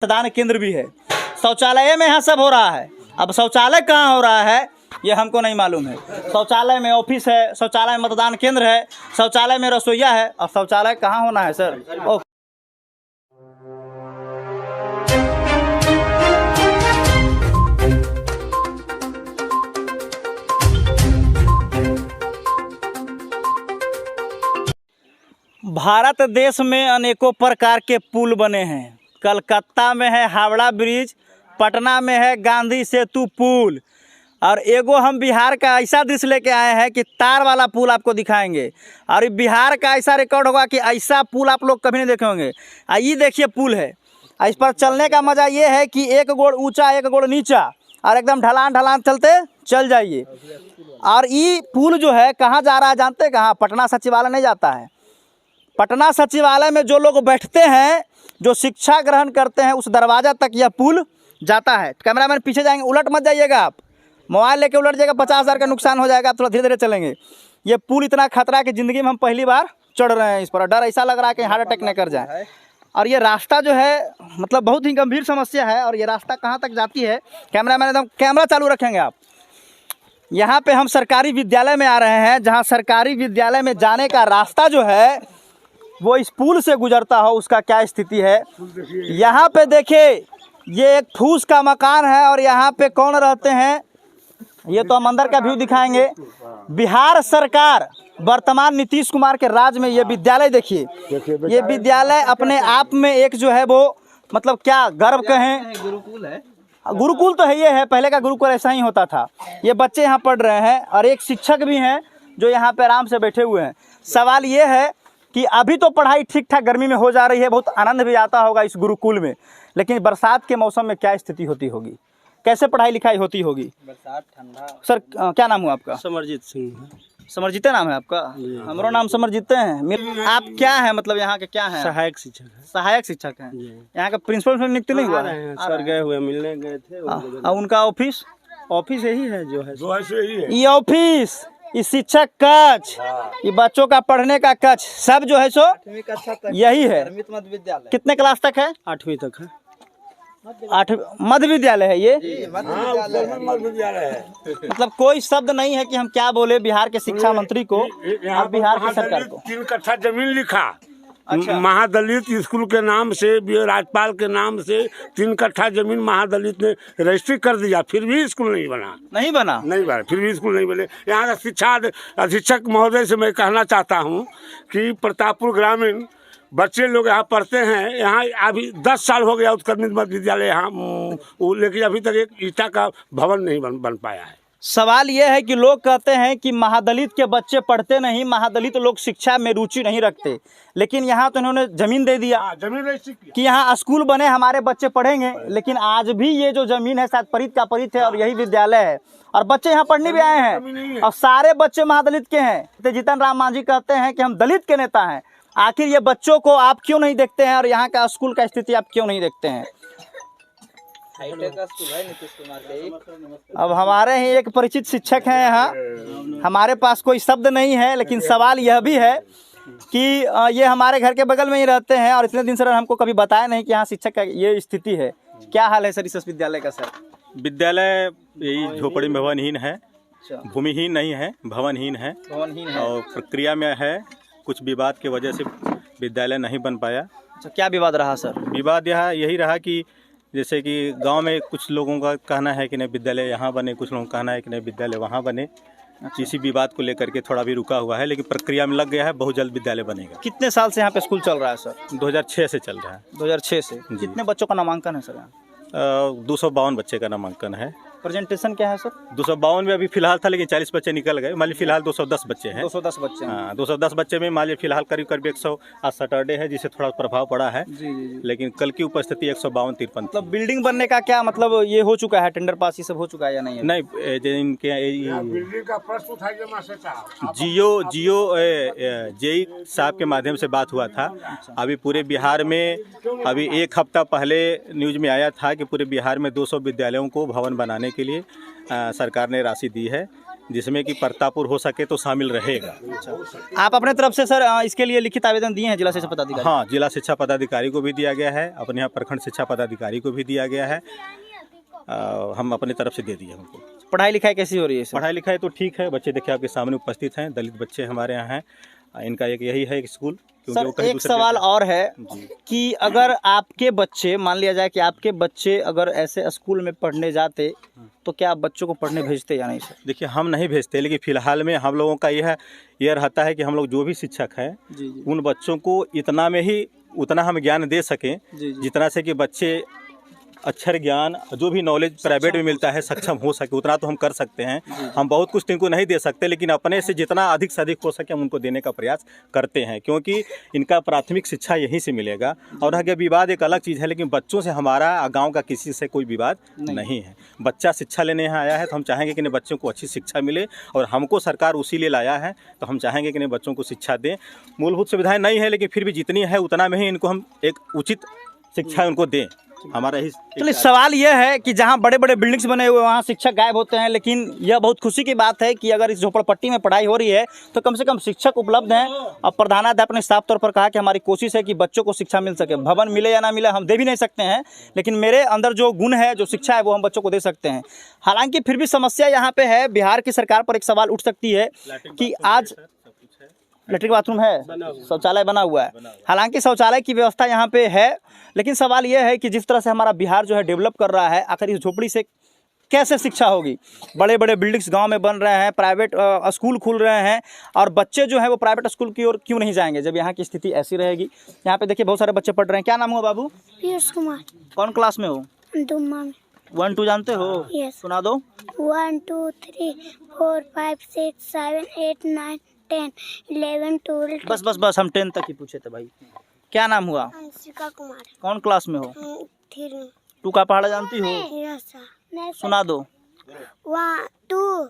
मतदान केंद्र भी है, शौचालय में यहाँ सब हो रहा है। अब शौचालय कहाँ हो रहा है ये हमको नहीं मालूम है। शौचालय में ऑफिस है, शौचालय में मतदान केंद्र है, शौचालय में रसोईया है, अब शौचालय कहाँ होना है सर? भारत देश में अनेकों प्रकार के पुल बने हैं। कलकत्ता में है हावड़ा ब्रिज, पटना में है गांधी सेतु पुल, और एगो हम बिहार का ऐसा दृश्य लेके आए हैं कि तार वाला पुल आपको दिखाएंगे। और ये बिहार का ऐसा रिकॉर्ड होगा कि ऐसा पुल आप लोग कभी नहीं देखे होंगे। ये देखिए पुल है, इस पर चलने का मज़ा ये है कि एक गोड़ ऊंचा एक गोड़ नीचा और एकदम ढलान ढलान चलते चल जाइए। और ये पुल जो है कहाँ जा रहा है जानते हैं? कहाँ? पटना सचिवालय नहीं जाता है। पटना सचिवालय में जो लोग बैठते हैं, जो शिक्षा ग्रहण करते हैं, उस दरवाज़ा तक यह पुल जाता है। कैमरामैन पीछे जाएंगे, उलट मत जाइएगा आप, मोबाइल लेके उलट जाएगा, 50,000 का नुकसान हो जाएगा। आप थोड़ा धीरे धीरे चलेंगे। ये पुल इतना खतरा है कि ज़िंदगी में हम पहली बार चढ़ रहे हैं इस पर। डर ऐसा लग रहा है कि हार्ट अटैक न कर जाए। और ये रास्ता जो है मतलब बहुत ही गंभीर समस्या है। और ये रास्ता कहाँ तक जाती है, कैमरामैन एकदम कैमरा चालू रखेंगे आप। यहाँ पे हम सरकारी विद्यालय में आ रहे हैं, जहाँ सरकारी विद्यालय में जाने का रास्ता जो है वो इस पुल से गुजरता हो, उसका क्या स्थिति है। यहाँ पे देखिए, ये एक फूस का मकान है और यहाँ पे कौन रहते हैं ये तो हम अंदर का व्यू दिखाएंगे। बिहार सरकार वर्तमान नीतीश कुमार के राज में ये विद्यालय देखिए, ये विद्यालय अपने आप में एक जो है वो मतलब क्या गर्व कहें, गुरुकुल है। गुरुकुल तो है, ये है, पहले का गुरुकुल ऐसा ही होता था। ये बच्चे यहाँ पढ़ रहे हैं और एक शिक्षक भी हैं जो यहाँ पे आराम से बैठे हुए हैं। सवाल ये है कि अभी तो पढ़ाई ठीक ठाक गर्मी में हो जा रही है, बहुत आनंद भी आता होगा इस गुरुकुल में, लेकिन बरसात के मौसम में क्या स्थिति होती होगी, कैसे पढ़ाई लिखाई होती होगी? बरसात ठंडा। सर क्या नाम हुआ आपका? समरजीत सिंह। समरजीते नाम है आपका? हमारा नाम समरजीते हैं। आप क्या है मतलब यहाँ के क्या हैं? सहायक शिक्षक है। सहायक शिक्षक हैं। यहाँ का प्रिंसिपल नियुक्त नहीं हुआ? सर गए हुए, मिलने गए थे। उनका ऑफिस यही है जो है ये ऑफिस, ये शिक्षक कक्ष, ये बच्चों का पढ़ने का कक्ष सब जो है सो यही है। कितने क्लास तक है? 8वीं तक है। 8 मध्य विद्यालय है ये? मध्य विद्यालय है। मतलब कोई शब्द नहीं है कि हम क्या बोले बिहार के शिक्षा मंत्री को और बिहार की सरकार को। 3 कट्ठा जमीन लिखा। अच्छा। महादलित स्कूल के नाम से, राज्यपाल के नाम से 3 कट्ठा जमीन महादलित ने रजिस्ट्री कर दिया, फिर भी स्कूल नहीं बना। नहीं बना? नहीं बना, फिर भी स्कूल नहीं बने। यहाँ का शिक्षा अधीक्षक महोदय से मैं कहना चाहता हूँ कि प्रतापपुर ग्रामीण बच्चे लोग यहाँ पढ़ते हैं। यहाँ अभी 10 साल हो गया उत्क्रमित मध्य विद्यालय यहाँ, लेकिन अभी तक एक ईंटा का भवन नहीं बन पाया है। सवाल ये है कि लोग कहते हैं कि महादलित के बच्चे पढ़ते नहीं, महादलित लोग शिक्षा में रुचि नहीं रखते, लेकिन यहाँ तो इन्होंने जमीन दे दिया कि यहाँ स्कूल बने, हमारे बच्चे पढ़ेंगे। लेकिन आज भी ये जो जमीन है शायद परित का परित है और यही विद्यालय है और बच्चे यहाँ पढ़ने भी आए हैं और सारे बच्चे महादलित के हैं। जीतन राम मांझी कहते हैं कि हम दलित के नेता हैं। आखिर ये बच्चों को आप क्यों नहीं देखते हैं और यहाँ का स्कूल का स्थिति आप क्यों नहीं देखते हैं? अब हमारे ही एक परिचित शिक्षक हैं यहाँ, हमारे पास कोई शब्द नहीं है, लेकिन सवाल यह भी है कि ये हमारे घर के बगल में ही रहते हैं और इतने दिन से हमको कभी बताया नहीं कि यहाँ शिक्षक का ये स्थिति है। क्या हाल है सर इस विद्यालय का? सर विद्यालय यही झोपड़ी में भवनहीन है, भूमिहीन नहीं है, भवनहीन है और प्रक्रिया में है। कुछ विवाद की वजह से विद्यालय नहीं बन पाया। अच्छा, क्या विवाद रहा सर? विवाद यही रहा कि जैसे कि गांव में कुछ लोगों का कहना है कि नहीं विद्यालय यहाँ बने, कुछ लोगों का कहना है कि नहीं विद्यालय वहाँ बने। अच्छा। इसी विवाद को लेकर के थोड़ा भी रुका हुआ है, लेकिन प्रक्रिया में लग गया है, बहुत जल्द विद्यालय बनेगा। कितने साल से यहाँ पे स्कूल चल रहा है सर? 2006 से चल रहा है। 2006 से? कितने बच्चों का नामांकन है सर यहाँ? 252 बच्चे का नामांकन है। प्रेजेंटेशन क्या है सर? 252 में अभी फिलहाल था, लेकिन 40 बच्चे निकल गए। मान लीजिए फिलहाल 210 बच्चे हैं। 210 बच्चे? हाँ, 210 बच्चे में मान लीजिए फिलहाल करीब 100। आज सैटरडे है जिससे थोड़ा प्रभाव पड़ा है। जी। लेकिन कल की उपस्थिति 152-53। मतलब बिल्डिंग बनने का क्या मतलब ये हो चुका है, टेंडर पास ये सब हो चुका है या नहीं? नहीं, इनके बिल्डिंग का प्रश्न उठाइए। जियो जेई साहब के माध्यम से बात हुआ था। अभी पूरे बिहार में अभी 1 हफ्ता पहले न्यूज में आया था कि पूरे बिहार में 200 विद्यालयों को भवन बनाने के लिए सरकार ने राशि दी है। जिसमें कि प्रतापपुर हो सके तो शामिल रहेगा। आप अपने तरफ से सर इसके लिए लिखित आवेदन दिए हैं जिला शिक्षा पदाधिकारी? हाँ, जिला शिक्षा पदाधिकारी को भी दिया गया है, अपने यहाँ प्रखंड शिक्षा पदाधिकारी को भी दिया गया है। हम अपने तरफ से दे दिए उनको। पढ़ाई लिखाई कैसी हो रही है सर? पढ़ाई लिखाई तो ठीक है, बच्चे देखिए आपके सामने उपस्थित हैं, दलित बच्चे हमारे यहाँ हैं। इनका एक यही है स्कूल। सर एक सवाल और है कि अगर आपके बच्चे, मान लिया जाए कि आपके बच्चे अगर ऐसे स्कूल में पढ़ने जाते तो क्या आप बच्चों को पढ़ने भेजते या नहीं सर? देखिए हम नहीं भेजते, लेकिन फिलहाल में हम लोगों का यह रहता है कि हम लोग जो भी शिक्षक हैं उन बच्चों को इतना में ही उतना हम ज्ञान दे सकें जितना से कि बच्चे अक्षर ज्ञान जो भी नॉलेज प्राइवेट में मिलता है सक्षम हो सके, उतना तो हम कर सकते हैं। हम बहुत कुछ इनको नहीं दे सकते, लेकिन अपने से जितना अधिक से अधिक हो सके हम उनको देने का प्रयास करते हैं, क्योंकि इनका प्राथमिक शिक्षा यहीं से मिलेगा। और आगे विवाद एक अलग चीज़ है, लेकिन बच्चों से हमारा गाँव का किसी से कोई विवाद नहीं है। बच्चा शिक्षा लेने यहाँ आया है तो हम चाहेंगे कि बच्चों को अच्छी शिक्षा मिले, और हमको सरकार उसी लिए लाया है तो हम चाहेंगे कि बच्चों को शिक्षा दें। मूलभूत सुविधाएँ नहीं है, लेकिन फिर भी जितनी है उतना में ही इनको हम एक उचित शिक्षा उनको दें। हमारा ही चलिए सवाल यह है कि जहाँ बड़े बड़े बिल्डिंग्स बने हुए वहाँ शिक्षक गायब होते हैं, लेकिन यह बहुत खुशी की बात है कि अगर इस झोपड़पट्टी में पढ़ाई हो रही है तो कम से कम शिक्षक उपलब्ध हैं। और प्रधानाध्यापक ने साफ तौर पर कहा कि हमारी कोशिश है कि बच्चों को शिक्षा मिल सके। भवन मिले या ना मिले हम दे भी नहीं सकते हैं, लेकिन मेरे अंदर जो गुण है, जो शिक्षा है, वो हम बच्चों को दे सकते हैं। हालांकि फिर भी समस्या यहाँ पे है, बिहार की सरकार पर एक सवाल उठ सकती है कि आज लैट्रिन बाथरूम है, शौचालय बना हुआ है। हालांकि शौचालय की व्यवस्था यहाँ पे है, लेकिन सवाल यह है कि जिस तरह से हमारा बिहार जो है डेवलप कर रहा है, आखिर इस झोपड़ी से कैसे शिक्षा होगी? बड़े बड़े बिल्डिंग्स गांव में बन रहे हैं, प्राइवेट स्कूल खुल रहे हैं, और बच्चे जो हैं वो प्राइवेट स्कूल की ओर क्यों नहीं जाएंगे जब यहाँ की स्थिति ऐसी रहेगी? यहाँ पे देखिए बहुत सारे बच्चे पढ़ रहे हैं। क्या नाम हुआ बाबू? पीयूष कुमार। कौन क्लास में हो? 1 2 जानते हो? यस। सुना दो। 1 2 3 4 5 6 7 8 9 10 11 12। बस हम 10 तक ही पूछे थे भाई। क्या नाम हुआ? अंशिका कुमार। कौन क्लास में हो? 3। टू का पहाड़ा जानती हो? Yes sir. सुना दो। 1 2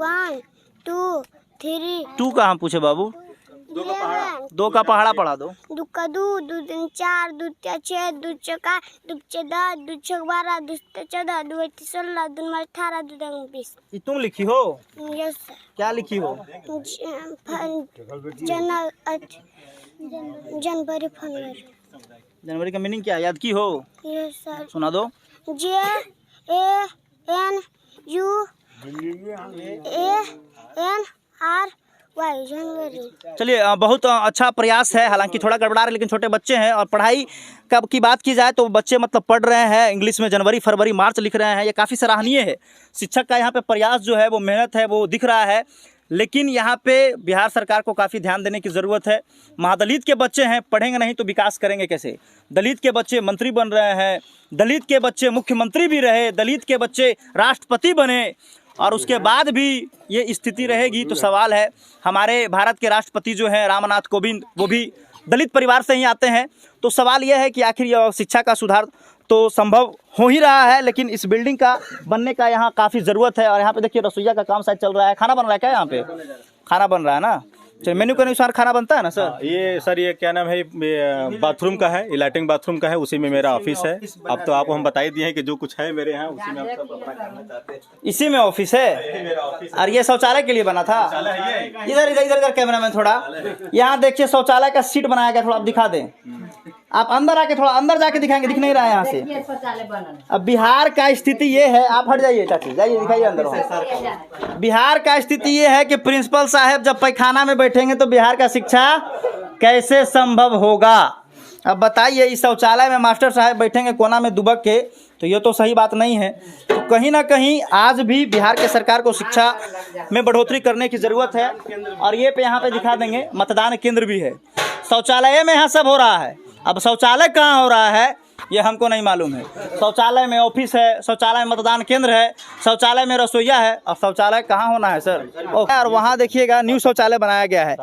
1 2 3। 2 कहाँ पूछे बाबू? 2 का पहाड़ा पढ़ा दो। 2 का 2 2 3 4 2 6 2 4 2 10 2 12 2 14 2 16 2 18 2 20। ये तुम लिखी हो? Yes sir. क्या लिखी हो? जनवरी फरवरी। जनवरी का मीनिंग क्या याद की हो? Yes sir. सुना दो। JANUARY जनवरी। चलिए बहुत अच्छा प्रयास है, हालांकि थोड़ा गड़बड़ा रहा है, लेकिन छोटे बच्चे हैं। और पढ़ाई कब की बात की जाए तो बच्चे मतलब पढ़ रहे हैं, इंग्लिश में जनवरी फरवरी मार्च लिख रहे हैं, ये काफ़ी सराहनीय है। शिक्षक का यहाँ पे प्रयास जो है वो मेहनत है वो दिख रहा है, लेकिन यहाँ पे बिहार सरकार को काफ़ी ध्यान देने की ज़रूरत है। महादलित के बच्चे हैं, पढ़ेंगे नहीं तो विकास करेंगे कैसे? दलित के बच्चे मंत्री बन रहे हैं, दलित के बच्चे मुख्यमंत्री भी रहे, दलित के बच्चे राष्ट्रपति बने, और उसके बाद भी ये स्थिति रहेगी तो सवाल है। हमारे भारत के राष्ट्रपति जो हैं रामनाथ कोविंद, वो भी दलित परिवार से ही आते हैं। तो सवाल यह है कि आखिर यह शिक्षा का सुधार तो संभव हो ही रहा है, लेकिन इस बिल्डिंग का बनने का यहाँ काफ़ी ज़रूरत है। और यहाँ पे देखिए रसोईया का काम शायद चल रहा है। खाना बन रहा है क्या? यहाँ पे खाना बन रहा है ना? चलिए, मेन्यू के अनुसार खाना बनता है ना सर? ये क्या नाम है, बाथरूम का है, लैट्रिन बाथरूम का है, उसी में मेरा ऑफिस है। अब तो आपको हम बता ही दिए हैं कि जो कुछ है मेरे यहाँ उसी में हम सब अपना करना चाहते हैं। इसी में ऑफिस है? और ये शौचालय के लिए बना था? इधर कर कैमरामैन थोड़ा, यहाँ देखिए शौचालय का सीट बनाया गया, थोड़ा आप दिखा दें। आप अंदर आके थोड़ा अंदर जाके दिखाएंगे, दिख नहीं रहा है यहाँ से। अब बिहार का स्थिति ये है, आप हट जाइए चाची, जाइए दिखाइए अंदर। बिहार का स्थिति ये है कि प्रिंसिपल साहब जब पैखाना में बैठेंगे तो बिहार का शिक्षा कैसे संभव होगा? अब बताइए, इस शौचालय में मास्टर साहब बैठेंगे कोना में दुबक के, तो ये तो सही बात नहीं है। तो कहीं ना कहीं आज भी बिहार के सरकार को शिक्षा में बढ़ोतरी करने की ज़रूरत है। और ये पे यहाँ पे दिखा देंगे मतदान केंद्र भी है, शौचालय में यहाँ सब हो रहा है। अब शौचालय कहाँ हो रहा है ये हमको नहीं मालूम है। शौचालय में ऑफिस है, शौचालय में मतदान केंद्र है, शौचालय में रसोईया है, और शौचालय कहाँ होना है सर? और वहाँ देखिएगा न्यू शौचालय बनाया गया है।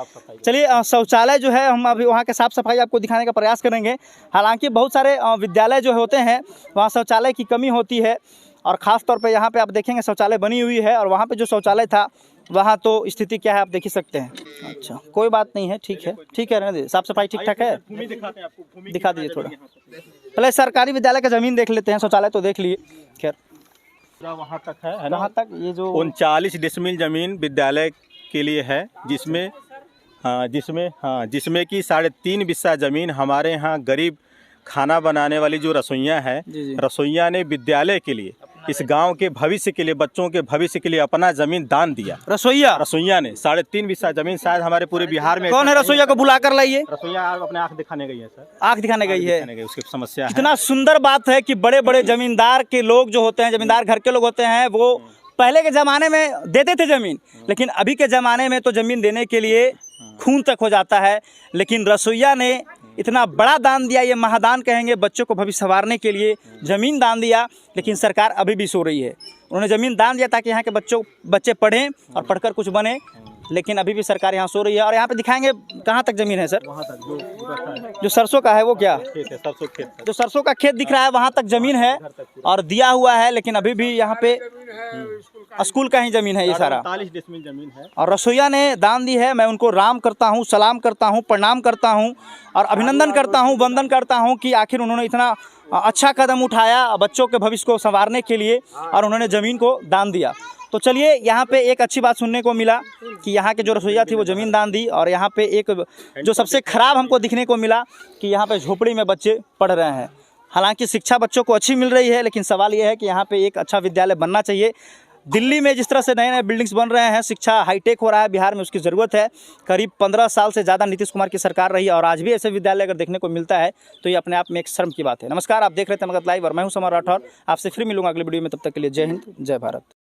चलिए शौचालय जो है हम अभी वहाँ के साफ़ सफाई आपको दिखाने का प्रयास करेंगे। हालांकि बहुत सारे विद्यालय जो होते हैं वहाँ शौचालय की कमी होती है, और ख़ास तौर पे यहाँ पे आप देखेंगे शौचालय बनी हुई है, और वहाँ पे जो शौचालय था वहाँ तो स्थिति क्या है आप देख ही सकते हैं। अच्छा, कोई बात नहीं है, ठीक है, रहने दीजिए। साफ़ सफाई ठीक ठाक है, दिखा दीजिए थोड़ा। पहले सरकारी विद्यालय का ज़मीन देख लेते हैं, शौचालय तो देख लिए। खैर वहाँ तक है ना। कहाँ तक ये जो 39 डिसमिल जमीन विद्यालय के लिए है, जिसमें कि 3.5 बिस्सा जमीन हमारे यहाँ गरीब खाना बनाने वाली जो रसोइयाँ है, जी। रसोइयाँ ने विद्यालय के लिए, इस गांव के भविष्य के लिए, बच्चों के भविष्य के लिए अपना जमीन दान दिया। रसोइया ने 3.5 बिस्सा जमीन, शायद हमारे पूरे बिहार में। कौन है रसोइया को बुला कर लाइए? रसोइया अपने आंख दिखाने गई है सर, आंख दिखाने गई है। उसकी समस्या है। इतना सुंदर बात है कि बड़े बड़े जमींदार के लोग जो होते हैं, जमींदार घर के लोग होते हैं, वो पहले के ज़माने में देते थे ज़मीन, लेकिन अभी के ज़माने में तो ज़मीन देने के लिए खून तक हो जाता है। लेकिन रसोइया ने इतना बड़ा दान दिया, ये महादान कहेंगे, बच्चों को भविष्य संवारने के लिए ज़मीन दान दिया। लेकिन सरकार अभी भी सो रही है। उन्होंने ज़मीन दान दिया ताकि यहाँ के बच्चे पढ़ें और पढ़कर कुछ बने, लेकिन अभी भी सरकार यहाँ सो रही है। और यहाँ पे दिखाएंगे कहाँ तक ज़मीन है सर? वहाँ तक जो सरसों का है वो क्या खेत है, सरसों खेत। जो सरसों का खेत दिख रहा है वहाँ तक ज़मीन है और दिया हुआ है, लेकिन अभी भी यहाँ पे स्कूल का ही ज़मीन है ये सारा। 39 डिसमिल जमीन है और रसोइया ने दान दी है। मैं उनको राम करता हूँ, सलाम करता हूँ, प्रणाम करता हूँ और अभिनंदन करता हूँ, वंदन करता हूँ कि आखिर उन्होंने इतना अच्छा कदम उठाया बच्चों के भविष्य को संवारने के लिए और उन्होंने ज़मीन को दान दिया। तो चलिए, यहाँ पे एक अच्छी बात सुनने को मिला कि यहाँ के जो रसोइया थी वो ज़मीन दान दी। और यहाँ पे एक जो सबसे ख़राब हमको दिखने को मिला कि यहाँ पे झोपड़ी में बच्चे पढ़ रहे हैं। हालांकि शिक्षा बच्चों को अच्छी मिल रही है, लेकिन सवाल ये है कि यहाँ पे एक अच्छा विद्यालय बनना चाहिए। दिल्ली में जिस तरह से नए नए बिल्डिंग्स बन रहे हैं, शिक्षा हाईटेक हो रहा है, बिहार में उसकी ज़रूरत है। करीब 15 साल से ज़्यादा नीतीश कुमार की सरकार रही और आज भी ऐसे विद्यालय अगर देखने को मिलता है तो ये अपने आप में एक शर्म की बात है। नमस्कार, आप देख रहे थे मगध लाइव और मैं हूं समर राठौर। आपसे फिर मिलूंगा अगले वीडियो में। तब तक के लिए जय हिंद, जय भारत।